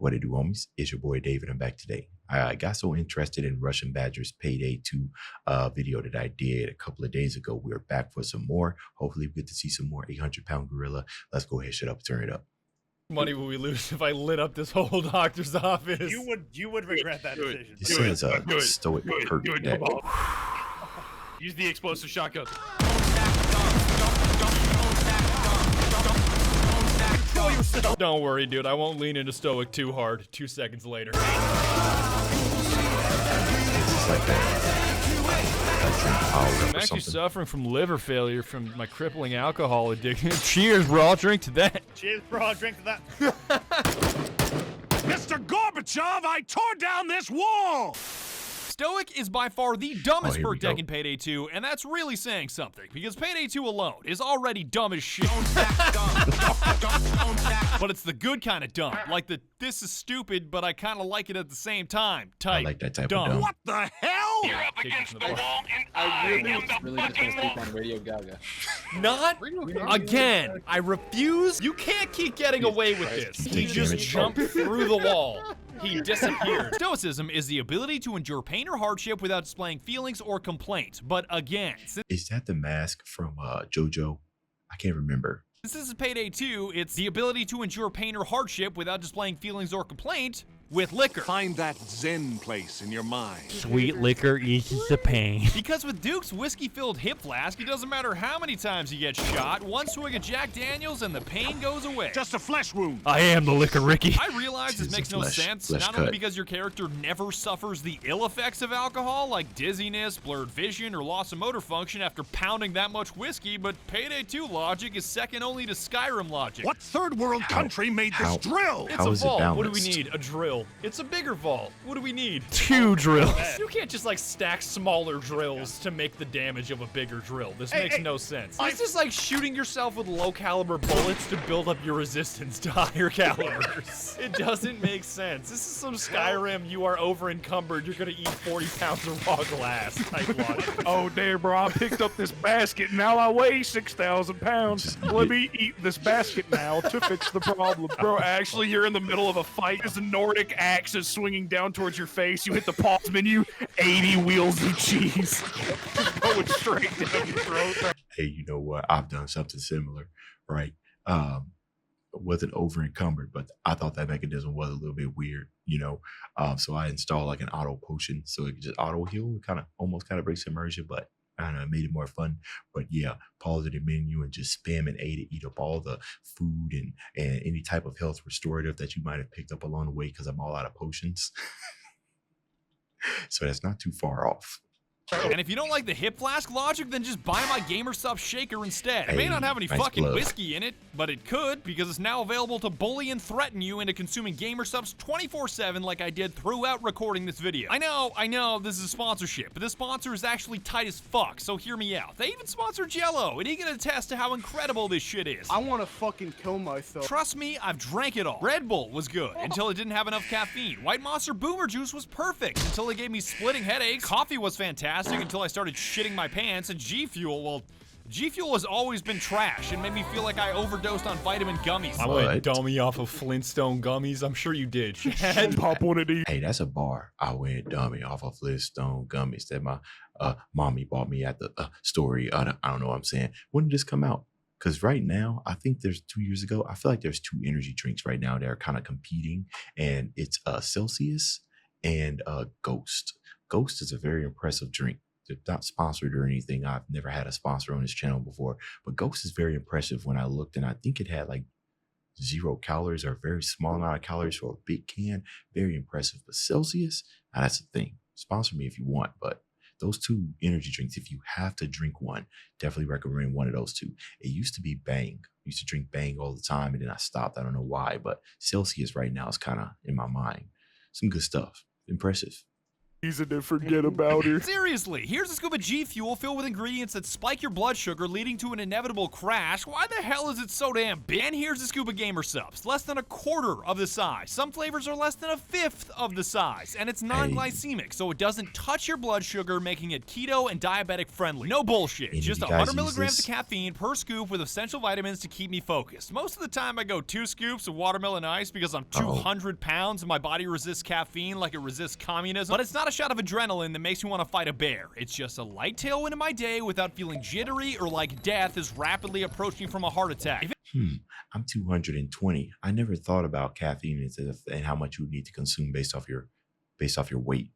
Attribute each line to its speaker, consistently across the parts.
Speaker 1: What it do, homies? It's your boy David. I'm back today. I got so interested in Russian Badger's Payday 2 video that I did a couple of days ago. We're back for some more. Hopefully we get to see some more 800-pound gorilla. Let's go ahead, shut up, turn it up.
Speaker 2: Money will we lose if I lit up this whole doctor's office?
Speaker 3: You would regret that decision.
Speaker 1: This says Stoic Perk.
Speaker 2: Use the explosive shotgun. Don't worry, dude. I won't lean into Stoic too hard. 2 seconds later.
Speaker 1: It's like
Speaker 2: I'm actually suffering from liver failure from my crippling alcohol addiction. Cheers, bro. I'll drink to that.
Speaker 3: Cheers, bro. I'll drink to that.
Speaker 4: Mr. Gorbachev, I tore down this wall!
Speaker 2: Stoic is by far the dumbest perk deck in Payday 2, and that's really saying something, because Payday 2 alone is already dumb as shit. But it's the good kind of dumb, like the this is stupid, but I kind of like it at the same time type.
Speaker 1: I like that type
Speaker 2: dumb.
Speaker 1: of dumb.
Speaker 4: What the hell?
Speaker 5: You're up against the wall, and
Speaker 6: I really
Speaker 5: am the
Speaker 6: just
Speaker 5: fucking
Speaker 6: gonna sleep on Radio Gaga.
Speaker 2: Not again. I refuse. You can't keep getting away with this. He just jumped through the wall. He disappeared. Stoicism is the ability to endure pain or hardship without displaying feelings or complaints. But again,
Speaker 1: Is that the mask from JoJo? I can't remember.
Speaker 2: since this is Payday 2, it's the ability to endure pain or hardship without displaying feelings or complaint with liquor.
Speaker 4: Find that zen place in your mind.
Speaker 2: Sweet liquor eases the pain. Because with Duke's whiskey-filled hip flask, it doesn't matter how many times you get shot, one swig of Jack Daniels and the pain goes away.
Speaker 4: Just a flesh wound.
Speaker 2: I am the liquor Ricky. I realize this
Speaker 1: It's a
Speaker 2: makes no
Speaker 1: flesh
Speaker 2: sense,
Speaker 1: cut.
Speaker 2: not only because your character never suffers the ill effects of alcohol, like dizziness, blurred vision, or loss of motor function after pounding that much whiskey, but Payday 2 logic is second only to Skyrim logic.
Speaker 4: What third world country made this drill?
Speaker 2: It's
Speaker 1: How
Speaker 2: a
Speaker 1: is it
Speaker 2: vault. What do we
Speaker 1: balanced?
Speaker 2: need? A drill. It's a bigger vault. What do we need? 2 drills. You can't just like stack smaller drills to make the damage of a bigger drill. This makes no sense. It's just like shooting yourself with low caliber bullets to build up your resistance to higher calibers. It doesn't make sense. This is some Skyrim, you are over encumbered, you're gonna eat 40 pounds of raw glass type logic.
Speaker 7: Oh, there, bro. I picked up this basket. Now I weigh 6,000 pounds. Let me eat this basket now to fix the problem. Bro, actually, you're in the middle of a fight. As a Nordic axe is swinging down towards your face, you hit the pause menu, 80 wheels of cheese. Just going straight down your throat.
Speaker 1: Hey, you know what? I've done something similar, right? Wasn't over encumbered, but I thought that mechanism was a little bit weird, you know. So I installed like an auto potion, so it could just auto heal. It almost breaks immersion, but I don't know, it made it more fun. But yeah, pause the menu and just spam and A to eat up all the food and any type of health restorative that you might have picked up along the way, because I'm all out of potions. So that's not too far off.
Speaker 2: And if you don't like the hip flask logic, then just buy my Gamer Supps shaker instead. It may not have any
Speaker 1: nice
Speaker 2: fucking
Speaker 1: plug.
Speaker 2: whiskey in it, but it could, because it's now available to bully and threaten you into consuming Gamer Supps 24/7 like I did throughout recording this video. I know, this is a sponsorship, but this sponsor is actually tight as fuck, so hear me out. They even sponsor Jell-O, and he can attest to how incredible this shit is.
Speaker 8: I want to fucking kill myself.
Speaker 2: Trust me, I've drank it all. Red Bull was good until it didn't have enough caffeine. White Monster Boomer Juice was perfect until it gave me splitting headaches. Coffee was fantastic until I started shitting my pants. And G Fuel, well, G Fuel has always been trash and made me feel like I overdosed on vitamin gummies. I went dummy off of Flintstone gummies. I'm sure you did.
Speaker 7: Pop one of these.
Speaker 1: Hey, that's a bar. I went dummy off of Flintstone gummies that my mommy bought me at the store. I don't know what I'm saying. When did this come out? Because right now, I think there's 2 years ago, I feel like there's 2 energy drinks right now that are kind of competing, and it's Celsius and Ghost. Ghost is a very impressive drink. They're not sponsored or anything. I've never had a sponsor on this channel before, but Ghost is very impressive. When I looked, and I think it had like 0 calories or a very small amount of calories for a big can. Very impressive. But Celsius, now that's the thing. Sponsor me if you want, but those 2 energy drinks, if you have to drink one, definitely recommend one of those 2. It used to be Bang. I used to drink Bang all the time, and then I stopped. I don't know why, but Celsius right now is kind of in my mind. Some good stuff. Impressive.
Speaker 7: Easy to forget about her.
Speaker 2: Seriously, here's a scoop of G Fuel filled with ingredients that spike your blood sugar, leading to an inevitable crash. Why the hell is it so damn big? And here's a scoop of Gamer Supps, less than a quarter of the size. Some flavors are less than a fifth of the size, and it's non-glycemic, so it doesn't touch your blood sugar, making it keto and diabetic friendly. No bullshit.
Speaker 1: And
Speaker 2: Just
Speaker 1: you guys
Speaker 2: 100
Speaker 1: use
Speaker 2: milligrams
Speaker 1: this?
Speaker 2: of caffeine per scoop with essential vitamins to keep me focused. Most of the time, I go 2 scoops of watermelon ice because I'm 200 pounds and my body resists caffeine like it resists communism. But it's not a shot of adrenaline that makes me want to fight a bear. It's just a light tailwind in my day without feeling jittery or like death is rapidly approaching from a heart attack.
Speaker 1: I'm 220. I never thought about caffeine and how much you would need to consume based off your weight.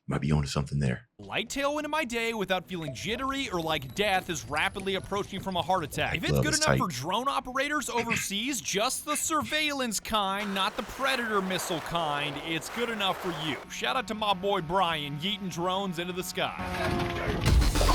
Speaker 1: Might be onto something there.
Speaker 2: Light tailwind in my day without feeling jittery or like death is rapidly approaching from a heart attack. If it's
Speaker 1: Love
Speaker 2: good
Speaker 1: is
Speaker 2: enough
Speaker 1: tight.
Speaker 2: for drone operators overseas, just the surveillance kind, not the predator missile kind, it's good enough for you. Shout out to my boy Brian, yeeting drones into the sky.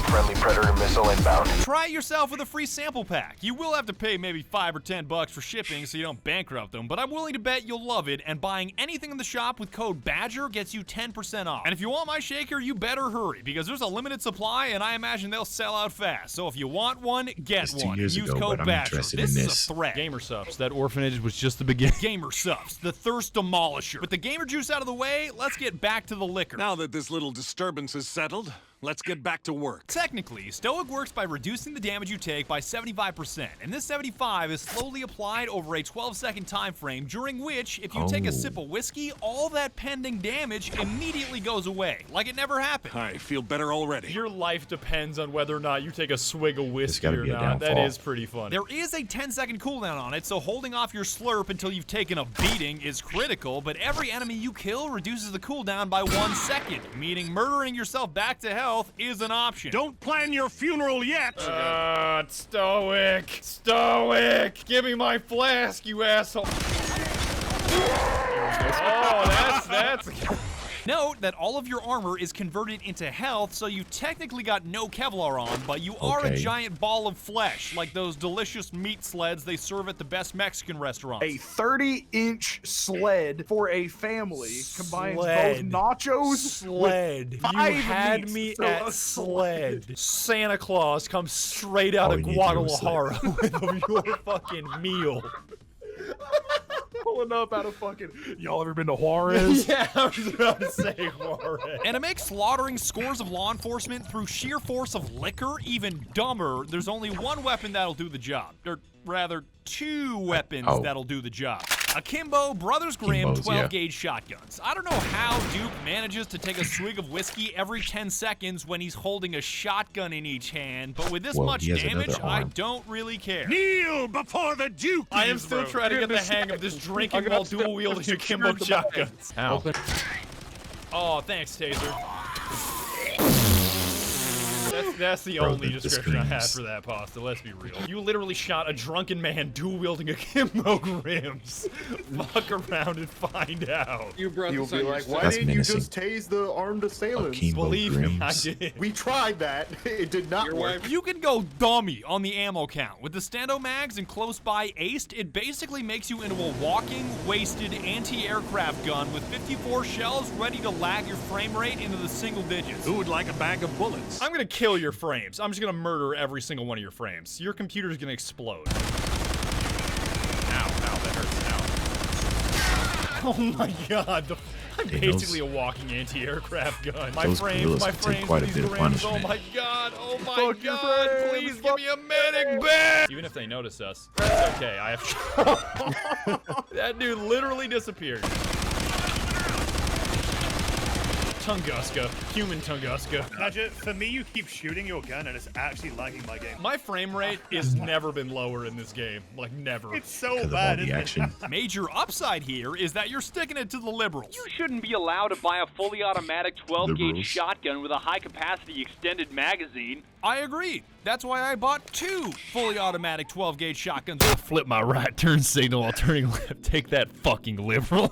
Speaker 5: Friendly Predator missile inbound.
Speaker 2: Try it yourself with a free sample pack. You will have to pay maybe $5 or $10 for shipping so you don't bankrupt them, but I'm willing to bet you'll love it, and buying anything in the shop with code BADGER gets you 10% off. And if you want my shaker, you better hurry, because there's a limited supply, and I imagine they'll sell out fast. So if you want one, get
Speaker 1: It's 2
Speaker 2: one.
Speaker 1: years
Speaker 2: Use
Speaker 1: ago,
Speaker 2: code
Speaker 1: but I'm
Speaker 2: BADGER.
Speaker 1: interested
Speaker 2: This
Speaker 1: in
Speaker 2: is
Speaker 1: this.
Speaker 2: a threat. Gamer Supps, that orphanage was just the beginning. Gamer Supps, the thirst demolisher. With the gamer juice out of the way, let's get back to the liquor.
Speaker 4: Now that this little disturbance is settled, let's get back to work.
Speaker 2: Technically, Stoic works by reducing the damage you take by 75%, and this 75 is slowly applied over a 12-second time frame, during which, if you take a sip of whiskey, all that pending damage immediately goes away, like it never happened.
Speaker 4: I feel better already.
Speaker 2: Your life depends on whether or not you take a swig of whiskey
Speaker 1: gotta
Speaker 2: or
Speaker 1: be a
Speaker 2: not. That
Speaker 1: downfall.
Speaker 2: is pretty funny. There is a 10-second cooldown on it, so holding off your slurp until you've taken a beating is critical, but every enemy you kill reduces the cooldown by 1 second, meaning murdering yourself back to health is an option.
Speaker 4: Don't plan your funeral yet!
Speaker 2: Stoic! Stoic! Give me my flask, you asshole! Oh, that's... Note that all of your armor is converted into health, so you technically got no Kevlar on, but you are a
Speaker 1: Okay.
Speaker 2: giant ball of flesh, like those delicious meat sleds they serve at the best Mexican restaurants.
Speaker 8: A 30-inch sled for a family combines
Speaker 2: Sled.
Speaker 8: both nachos.
Speaker 2: Sled. You
Speaker 8: 5
Speaker 2: had
Speaker 8: meats,
Speaker 2: me
Speaker 8: so
Speaker 2: at
Speaker 8: a
Speaker 2: sled. Santa Claus comes straight out
Speaker 1: All
Speaker 2: of
Speaker 1: you need to do is
Speaker 2: Guadalajara with your fucking meal.
Speaker 8: Pulling up out of fucking. Y'all ever been to Juarez?
Speaker 2: Yeah, I was about to say Juarez. And to make slaughtering scores of law enforcement through sheer force of liquor even dumber, there's only one weapon that'll do the job. Or rather, 2 weapons that'll do the job. Akimbo Brothers Grimm
Speaker 1: Kimbos, yeah.
Speaker 2: 12-gauge shotguns. I don't know how Duke manages to take a swig of whiskey every 10 seconds when he's holding a shotgun in each hand, but with this
Speaker 1: Well,
Speaker 2: much
Speaker 1: he has
Speaker 2: damage,
Speaker 1: another
Speaker 2: I
Speaker 1: arm.
Speaker 2: don't really care.
Speaker 4: Kneel before the Duke!
Speaker 2: I am still trying to get the hang of this drinking while dual-wielding akimbo shotguns. Ow. Oh, thanks, Taser. That's the
Speaker 1: Bro,
Speaker 2: only
Speaker 1: the
Speaker 2: description I had
Speaker 1: screams.
Speaker 2: for that pasta, let's be real. You literally shot a drunken man dual-wielding akimbo rims. Fuck around and find out.
Speaker 6: You brought
Speaker 8: You'll
Speaker 6: this
Speaker 8: be
Speaker 6: on
Speaker 8: like,
Speaker 6: yourself.
Speaker 8: why
Speaker 1: That's
Speaker 8: didn't you
Speaker 1: menacing.
Speaker 8: just tase the armed assailants?
Speaker 1: Akimbo
Speaker 2: Believe me, I
Speaker 1: Grims.
Speaker 2: did.
Speaker 8: We tried that. It did not
Speaker 6: Your
Speaker 8: work.
Speaker 6: wife-
Speaker 2: You can go dummy on the ammo count. With the stando mags and close by aced, it basically makes you into a walking, wasted anti-aircraft gun with 54 shells ready to lag your frame rate into the single digits.
Speaker 4: Who would like a bag of bullets?
Speaker 2: I'm gonna kill your frames. I'm just gonna murder every single one of your frames. Your computer's gonna explode. Ow, that hurts. Ow. Oh my god, I'm
Speaker 1: Hey,
Speaker 2: basically
Speaker 1: those-
Speaker 2: a walking anti-aircraft gun. My
Speaker 1: those
Speaker 2: frames,
Speaker 1: gorillas
Speaker 2: my
Speaker 1: can take
Speaker 2: frames,
Speaker 1: quite a
Speaker 2: these
Speaker 1: bit of
Speaker 2: grams, oh
Speaker 1: punishment.
Speaker 2: my god, oh my
Speaker 8: Fuck your
Speaker 2: god,
Speaker 8: frames,
Speaker 2: please give me a medic bed! Even if they notice us, it's okay, I have... That dude literally disappeared. Tunguska, human Tunguska.
Speaker 3: Badger, for me, you keep shooting your gun and it's actually lagging my game.
Speaker 2: My frame rate has never been lower in this game. Like, never.
Speaker 3: It's so
Speaker 1: Because of all
Speaker 3: bad,
Speaker 1: the
Speaker 3: isn't
Speaker 1: action.
Speaker 3: it?
Speaker 2: Major upside here is that you're sticking it to the liberals.
Speaker 9: You shouldn't be allowed to buy a fully automatic 12-gauge
Speaker 1: Liberals.
Speaker 9: shotgun with a high-capacity extended magazine.
Speaker 2: I agree. That's why I bought 2 fully automatic 12-gauge shotguns. Flip my right turn signal while turning left. Take that, fucking liberals.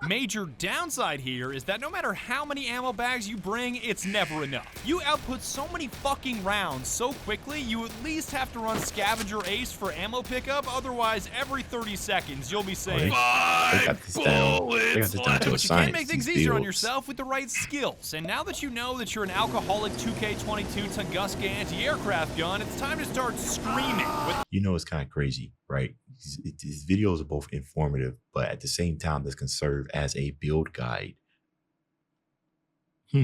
Speaker 2: Major downside here is that no matter how many ammo bags you bring, it's never enough. You output so many fucking rounds so quickly, you at least have to run Scavenger Ace for ammo pickup, otherwise every 30 seconds you'll be saying,
Speaker 1: They got this down. They got this down to a
Speaker 2: but you
Speaker 1: science.
Speaker 2: can make things
Speaker 1: these
Speaker 2: easier on
Speaker 1: builds.
Speaker 2: yourself with the right skills. And now that you know that you're an alcoholic 2K22 Tunguska anti-aircraft gun, it's time to start screaming with
Speaker 1: You know, it's kind of crazy, right? These videos are both informative, but at the same time, this can serve as a build guide. I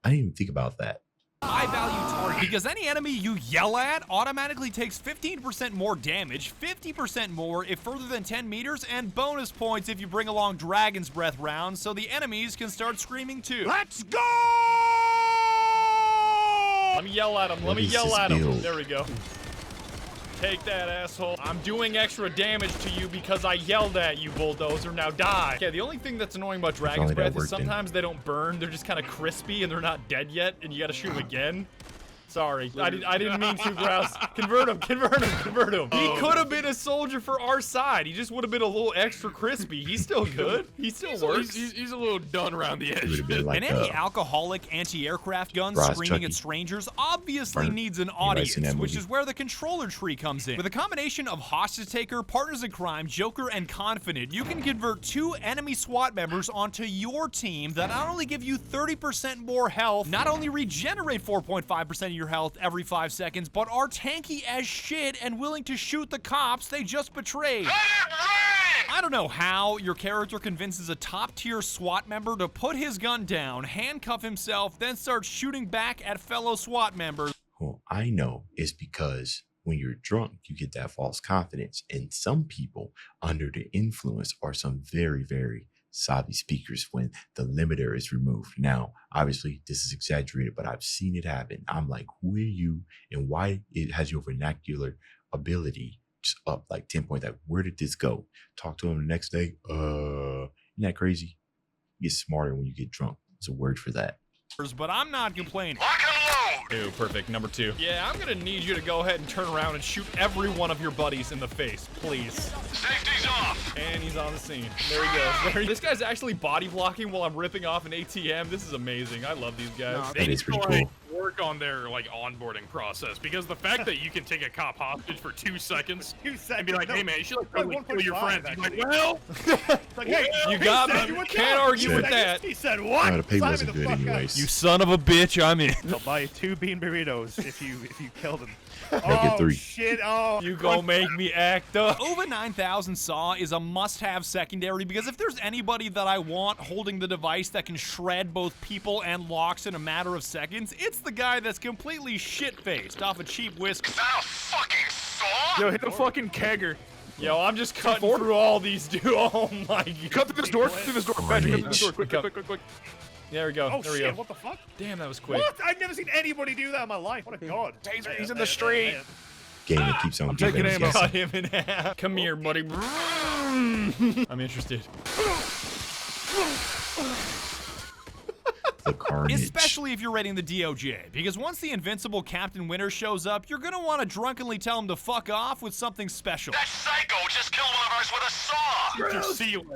Speaker 1: didn't even think about that.
Speaker 2: high-value target, because any enemy you yell at automatically takes 15% more damage, 50% more if further than 10 meters, and bonus points if you bring along Dragon's Breath rounds, so the enemies can start screaming too.
Speaker 4: Let's go!
Speaker 2: Let me yell at him. Let
Speaker 1: What
Speaker 2: me
Speaker 1: is
Speaker 2: yell
Speaker 1: this
Speaker 2: at him.
Speaker 1: build?
Speaker 2: There we go. Take that, asshole. I'm doing extra damage to you because I yelled at you, bulldozer. Now die. Okay, the only thing that's annoying about Dragon's
Speaker 1: only that
Speaker 2: Breath is
Speaker 1: worked, didn't
Speaker 2: sometimes they don't burn. They're just kind of crispy and they're not dead yet, and you gotta shoot them again. Sorry, I didn't mean to, Grouse. Convert him, convert him, convert him. He could have been a soldier for our side. He just would have been a little extra crispy. He's still good. He still works.
Speaker 7: He's a little done around the
Speaker 1: It would
Speaker 7: edge.
Speaker 1: have been like
Speaker 2: And any alcoholic anti-aircraft gun
Speaker 1: Ross
Speaker 2: screaming
Speaker 1: Chucky.
Speaker 2: at strangers obviously
Speaker 1: Burnt.
Speaker 2: needs an
Speaker 1: You might have seen
Speaker 2: audience,
Speaker 1: that
Speaker 2: which
Speaker 1: movie.
Speaker 2: is where the controller tree comes in. With a combination of hostage taker, partners in crime, joker, and confident, you can convert 2 enemy SWAT members onto your team that not only give you 30% more health, not only regenerate 4.5% of your health every 5 seconds, but are tanky as shit and willing to shoot the cops they just betrayed. I don't know how your character convinces a top-tier SWAT member to put his gun down, handcuff himself, then start shooting back at fellow SWAT members.
Speaker 1: Well, I know it's because when you're drunk, you get that false confidence. And some people under the influence are some very, very savvy speakers when the limiter is removed. Now, obviously, this is exaggerated, but I've seen it happen. I'm like, who are you and why it has your vernacular ability just up like 10 points? Like, where did this go? Talk to him the next day. Isn't that crazy? You get smarter when you get drunk. There's a word for that.
Speaker 2: But I'm not complaining. Ew, perfect. Number 2. Yeah, I'm gonna need you to go ahead and turn around and shoot every one of your buddies in the face, please.
Speaker 4: Safety's off!
Speaker 2: And he's on the scene. There he goes. This guy's actually body blocking while I'm ripping off an ATM. This is amazing. I love these guys.
Speaker 7: No,
Speaker 1: That
Speaker 7: they
Speaker 1: is
Speaker 7: need to
Speaker 1: pretty
Speaker 7: like
Speaker 1: cool.
Speaker 7: work on their like onboarding process, because the fact that you can take a cop hostage for 2 seconds
Speaker 3: 2 seconds.
Speaker 7: and be like, hey man, you should like
Speaker 3: No,
Speaker 7: totally kill your
Speaker 3: 1.5
Speaker 7: friends. You're
Speaker 3: actually.
Speaker 7: like, well,
Speaker 3: It's like, hey,
Speaker 2: You
Speaker 3: he
Speaker 2: got
Speaker 3: said
Speaker 2: me.
Speaker 3: you would
Speaker 2: Can't
Speaker 3: not.
Speaker 2: argue
Speaker 3: He
Speaker 2: with
Speaker 3: said-
Speaker 2: that.
Speaker 3: He said what?
Speaker 1: No, the pay
Speaker 3: Sign me
Speaker 1: wasn't
Speaker 3: the
Speaker 1: good
Speaker 3: fuck up.
Speaker 1: anyways.
Speaker 2: You son of a bitch, I'm in.
Speaker 3: I'll buy you 2 bean burritos if you kill them.
Speaker 1: Make it
Speaker 3: Oh
Speaker 1: 3.
Speaker 3: shit! Oh,
Speaker 2: You gon' make me act up. OVA 9000 Saw is a must-have secondary because if there's anybody that I want holding the device that can shred both people and locks in a matter of seconds, it's the guy that's completely shit-faced off a cheap whiskey.
Speaker 4: That a fucking saw?
Speaker 7: yo, hit the fucking kegger.
Speaker 2: Yo, I'm just cutting through all these, dude. Oh my god.
Speaker 7: Cut through this door. Cut through this door. Badger, cut through this door. Quick, quick, quick, quick, quick.
Speaker 2: There we go.
Speaker 3: oh
Speaker 2: there we
Speaker 3: shit!
Speaker 2: go.
Speaker 3: What the fuck?
Speaker 2: Damn, that was quick.
Speaker 3: What? I've never seen anybody do that in my life. What a god.
Speaker 7: Taser, he's in the street.
Speaker 1: Game that keeps on
Speaker 7: taking
Speaker 1: keeping us
Speaker 7: ammo.
Speaker 1: guessing.
Speaker 2: Cut him in half. Come here, buddy. I'm interested.
Speaker 1: The carnage.
Speaker 2: Especially if you're raiding the DOJ, because once the invincible Captain Winter shows up, you're gonna want to drunkenly tell him to fuck off with something special.
Speaker 4: That psycho just killed one of ours with a saw!
Speaker 7: Your ceiling,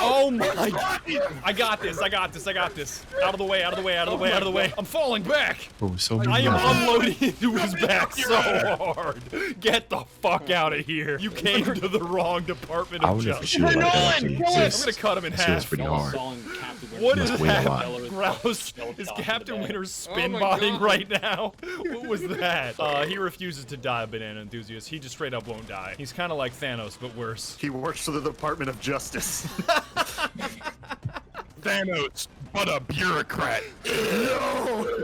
Speaker 2: Oh my god. I got this, I got this, I got this. Out of the way, out of the way, out of the way, out of the way. I'm falling back.
Speaker 1: Bro, so
Speaker 2: I
Speaker 1: many
Speaker 2: am
Speaker 1: levels.
Speaker 2: unloading into his back so hard. Get the fuck out of here. You came to the wrong department
Speaker 1: I
Speaker 2: of
Speaker 1: wonder if a
Speaker 2: justice.
Speaker 1: shooter like that actually
Speaker 2: I'm
Speaker 1: exists.
Speaker 2: gonna cut him in
Speaker 1: That shit was
Speaker 2: half.
Speaker 1: pretty hard.
Speaker 2: What is
Speaker 1: Must weigh a
Speaker 2: that?
Speaker 1: lot.
Speaker 2: Grouse. Is Captain Winter spin botting right now? What was that? He refuses to die, banana enthusiast. He just straight up won't die. He's kind of like Thanos, but worse.
Speaker 3: He works for the Department of Justice.
Speaker 7: Thanos, but a bureaucrat.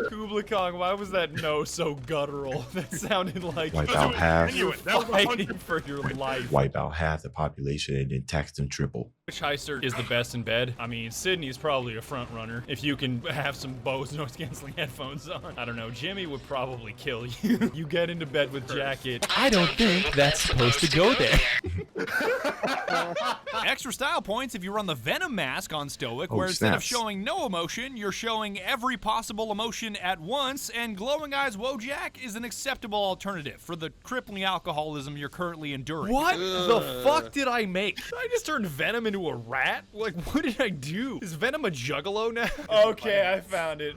Speaker 2: Kubla Kong, why was that no so guttural? That sounded like
Speaker 1: Wipe out half.
Speaker 2: you're
Speaker 7: That was
Speaker 2: fighting for your life.
Speaker 1: Wipe out half the population and then tax them triple.
Speaker 2: Which heister is the best in bed? I mean, Sydney's probably a front runner. If you can have some Bose noise-canceling headphones on. I don't know, Jimmy would probably kill you. You get into bed with Jacket. I don't think that's supposed to go there. Extra style points if you run the Venom mask on Stoic,
Speaker 1: Oh,
Speaker 2: where instead of
Speaker 1: snaps.
Speaker 2: showing no emotion, you're showing every possible emotion at once, and Glowing Eyes Wojak is an acceptable alternative for the crippling alcoholism you're currently enduring. What the fuck did I make? Did I just turn Venom into a rat? Like, what did I do? Is Venom a juggalo now? Okay, I found it.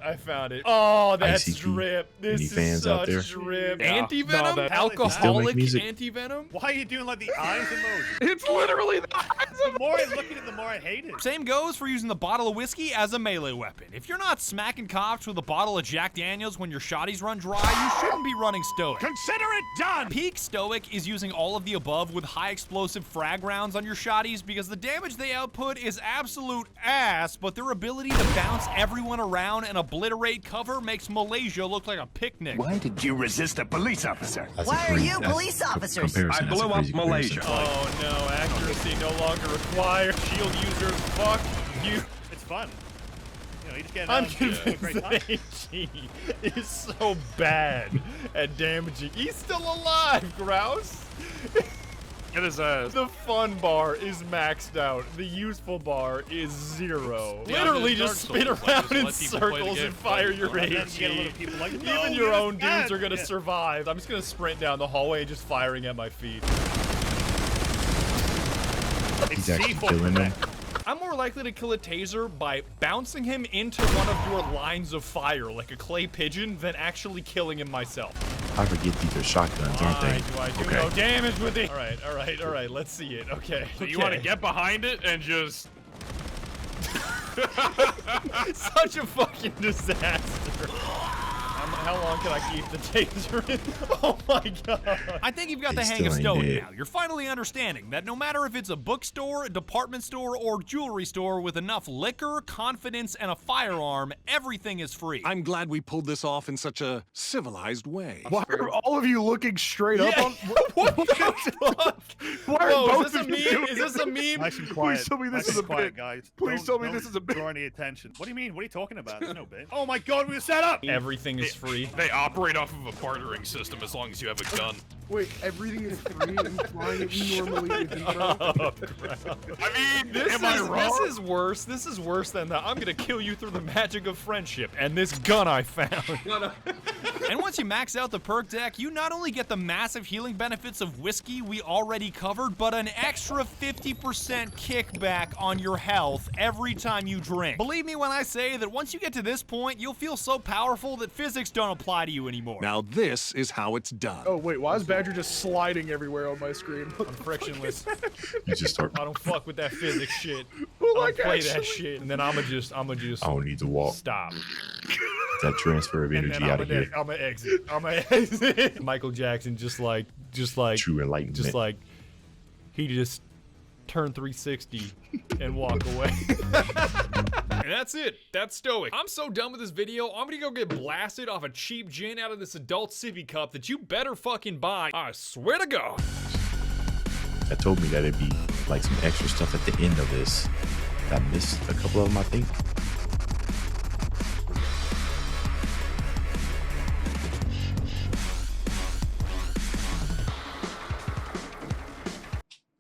Speaker 2: Oh, that's
Speaker 1: ICP.
Speaker 2: drip. This
Speaker 1: Any
Speaker 2: is
Speaker 1: fans out
Speaker 2: such
Speaker 1: there?
Speaker 2: drip.
Speaker 8: No,
Speaker 2: Anti-Venom?
Speaker 8: that-
Speaker 2: Alcoholic
Speaker 1: music?
Speaker 2: anti-Venom?
Speaker 3: Why are you doing like the eyes emoji?
Speaker 7: It's literally the
Speaker 3: The more I look at it, the more I hate it.
Speaker 2: Same goes for using the bottle of whiskey as a melee weapon. If you're not smacking cops with a bottle of Jack Daniels when your shotties run dry, you shouldn't be running Stoic.
Speaker 4: Consider it done!
Speaker 2: Peak Stoic is using all of the above with high explosive frag rounds on your shotties because the damage they output is absolute ass, but their ability to bounce everyone around and obliterate cover makes Malaysia look like a picnic.
Speaker 4: Why did you resist a police officer?
Speaker 1: That's
Speaker 6: Why
Speaker 1: a
Speaker 6: are
Speaker 1: crazy-
Speaker 6: you
Speaker 1: that's
Speaker 6: police
Speaker 1: a
Speaker 6: officers?
Speaker 1: comparison.
Speaker 4: I
Speaker 1: That's a
Speaker 4: blew up
Speaker 1: crazy comparison.
Speaker 4: Malaysia.
Speaker 2: Oh no, accuracy no longer required. Shield users, fuck you.
Speaker 3: It's fun. You know, you just get
Speaker 2: I'm
Speaker 3: out and have a great time.
Speaker 2: convinced he is so bad at damaging. He's still alive, Grouse.
Speaker 7: Get his ass.
Speaker 2: The fun bar is maxed out. The useful bar is 0.
Speaker 10: Yeah,
Speaker 2: Literally
Speaker 10: Dark
Speaker 2: just
Speaker 10: Souls,
Speaker 2: spin
Speaker 10: like,
Speaker 2: around
Speaker 10: just
Speaker 2: in
Speaker 10: let people play the
Speaker 2: circles
Speaker 10: game.
Speaker 2: and fire your
Speaker 3: And then you get a lot
Speaker 2: AG.
Speaker 3: of people like, no,
Speaker 2: Even your
Speaker 3: you're
Speaker 2: own
Speaker 3: bad.
Speaker 2: dudes are gonna
Speaker 3: Yeah.
Speaker 2: survive. I'm just gonna sprint down the hallway and just firing at my feet.
Speaker 1: He's
Speaker 3: It's
Speaker 1: actually
Speaker 3: C4
Speaker 1: killing them.
Speaker 3: correct.
Speaker 2: I'm more likely to kill a taser by bouncing him into one of your lines of fire, like a clay pigeon, than actually killing him myself.
Speaker 1: I forget these are shotguns, aren't they?
Speaker 2: Do I do no damage with it? All right, let's see it. Okay.
Speaker 10: So you want to get behind it and just...
Speaker 2: Such a fucking disaster. How long can I keep the taser in? Oh my god. I think you've got the
Speaker 1: It
Speaker 2: hang of
Speaker 1: still ain't
Speaker 2: Stoic
Speaker 1: dead.
Speaker 2: now. You're finally understanding that no matter if it's a bookstore, a department store, or jewelry store with enough liquor, confidence, and a firearm, everything is free.
Speaker 4: I'm glad we pulled this off in such a civilized way.
Speaker 8: Why are all of you looking straight up on?
Speaker 2: What the fuck?
Speaker 8: Why are
Speaker 2: Whoa,
Speaker 8: both
Speaker 2: is this a
Speaker 8: of you
Speaker 2: meme? Is this a meme?
Speaker 3: Nice and quiet.
Speaker 8: Please tell me this
Speaker 3: Nice
Speaker 8: is
Speaker 3: and
Speaker 8: a
Speaker 3: quiet,
Speaker 8: bit.
Speaker 3: guys.
Speaker 8: Please
Speaker 3: Don't-
Speaker 8: tell me this
Speaker 3: don't
Speaker 8: is a bit.
Speaker 3: Draw any attention. What do you mean? What are you talking about? There's no bit. Oh my god, we were set up.
Speaker 2: Everything is free.
Speaker 10: They operate off of a bartering system as long as you have a gun.
Speaker 8: Wait, everything is free and flying at you normally would be, bro.
Speaker 10: I mean,
Speaker 2: This
Speaker 10: am I wrong?
Speaker 2: this is worse. This is worse than the I'm gonna kill you through the magic of friendship and this gun I found. And once you max out the perk deck, you not only get the massive healing benefits of whiskey we already covered, but an extra 50% kickback on your health every time you drink. Believe me when I say that once you get to this point, you'll feel so powerful that physics don't apply to you anymore.
Speaker 4: Now this is how it's done.
Speaker 8: Oh wait, why is Badger just sliding everywhere on my screen?
Speaker 2: I'm frictionless.
Speaker 1: You just start.
Speaker 2: I don't fuck with that physics shit.
Speaker 8: Oh
Speaker 2: I
Speaker 8: my
Speaker 2: don't play
Speaker 8: gosh.
Speaker 2: that shit. And then I'ma just
Speaker 1: I don't need to walk.
Speaker 2: stop.
Speaker 1: That transfer of
Speaker 2: And
Speaker 1: energy
Speaker 2: then
Speaker 1: out of here.
Speaker 2: I'm gonna exit. I'm gonna exit. Michael Jackson just like
Speaker 1: True enlightenment.
Speaker 2: just like he just turned 360 and walk away. And that's it. That's Stoic. I'm so done with this video. I'm gonna go get blasted off a cheap gin out of this adult sippy cup that you better fucking buy. I swear to God.
Speaker 1: That told me that it'd be like some extra stuff at the end of this. I missed a couple of them, I think.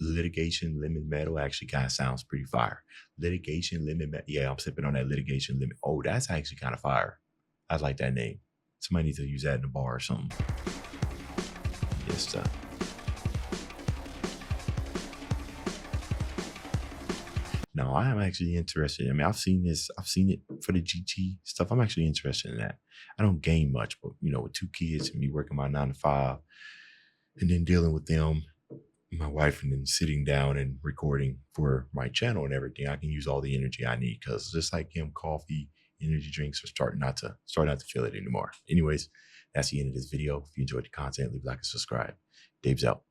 Speaker 1: Litigation limit metal actually kind of sounds pretty fire. Litigation limit metal. Yeah, I'm sipping on that litigation limit. Oh, that's actually kind of fire. I like that name. Somebody needs to use that in a bar or something. Yes, No, I am actually interested. I mean, I've seen this. I've seen it for the GT stuff. I'm actually interested in that. I don't game much, but you know, with 2 kids and me working my 9 to 5 and then dealing with them, my wife, and then sitting down and recording for my channel and everything, I can use all the energy I need because just like him, coffee, energy drinks are starting not to feel it anymore. Anyways, that's the end of this video. If you enjoyed the content, leave a like and subscribe. Dave's out.